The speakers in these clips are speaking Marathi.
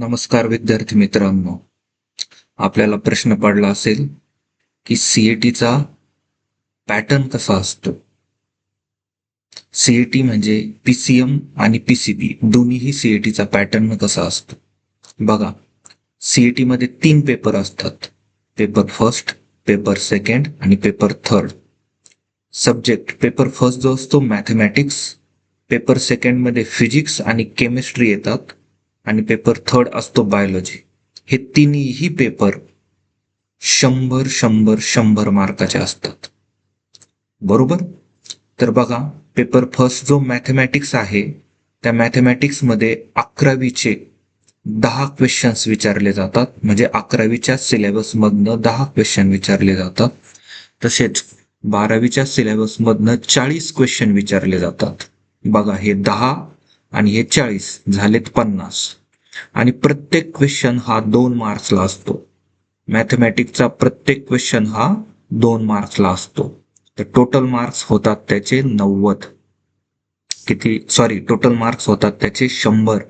नमस्कार विद्यार्थी मित्रांनो. आपल्याला प्रश्न पडला असेल की सीईटीचा पॅटर्न कसा असतो. सीईटी म्हणजे पीसीएम आणि पीसीबी दोन्हीही सीईटीचा पॅटर्न कसा असतो. बघा, सीईटी मध्ये 3 पेपर असतात. पेपर फर्स्ट, पेपर सेकंड आणि paper third. Subject paper first जो असतो मॅथमॅटिक्स, पेपर सेकंड मध्ये फिजिक्स आणि केमिस्ट्री येतात आणि पेपर थर्ड असतो बायोलॉजी. हे तिन्ही पेपर 100 मार्काचे असतात. बरोबर. तर बघा, पेपर फर्स्ट जो मॅथमॅटिक्स आहे त्या मॅथमॅटिक्स मध्ये 11वीचे 10 क्वेश्चन्स विचारले जातात. म्हणजे 11वीच्या सिलेबस मधनं 10 क्वेश्चन विचारले जातात. तसेच 12वीच्या सिलेबस मधनं 40 क्वेश्चन विचारले जातात. बघा, हे 10 आणि हे 40 झालेत 50. आणि प्रत्येक क्वेश्चन हा 2 मार्क्सला असतो. मॅथमॅटिक्सचा प्रत्येक क्वेश्चन हा 2 मार्क्सला असतो. तर टोटल मार्क्स होतात त्याचे 90. टोटल मार्क्स होतात त्याचे 100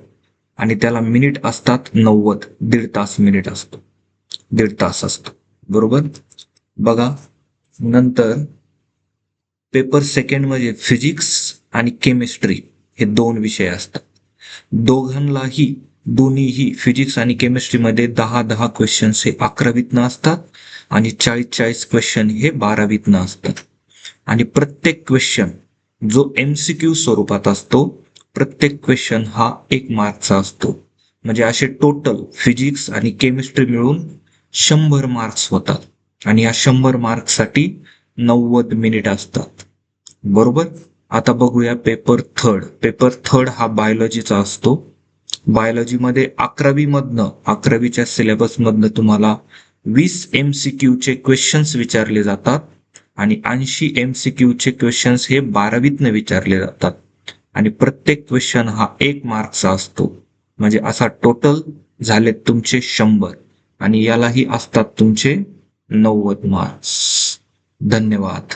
आणि त्याला मिनिट असतात 90. दीड तास असतो. बरोबर. बघा, नंतर पेपर सेकंड मध्ये फिजिक्स आणि केमिस्ट्री हे 2 विषय असतात. दोन्हीही फिजिक्स आणि केमिस्ट्रीमध्ये 10 क्वेश्चन्स हे 11वीतनं असतात आणि 40 क्वेश्चन हे 12वीतनं असतात. आणि प्रत्येक क्वेश्चन जो एमसीक्यू स्वरूपात असतो, प्रत्येक क्वेश्चन हा 1 मार्कचा असतो. म्हणजे असे टोटल फिजिक्स आणि केमिस्ट्री मिळून 100 मार्क्स होतात आणि या 100 मार्क्ससाठी 90 मिनिट असतात. बरोबर. आता बघूया पेपर थर्ड. पेपर थर्ड हा बायोलॉजीचा असतो. बायोलॉजीमध्ये 11वीच्या सिलेबस मधनं तुम्हाला 20 MCQ चे क्वेश्चन्स विचारले जातात आणि 80 MCQ चे क्वेश्चन्स हे 12वीतनं विचारले जातात. आणि प्रत्येक क्वेश्चन हा 1 मार्कचा असतो. म्हणजे असा टोटल झाले तुमचे 100 आणि यालाही असतात तुमचे 90 मार्क्स. धन्यवाद.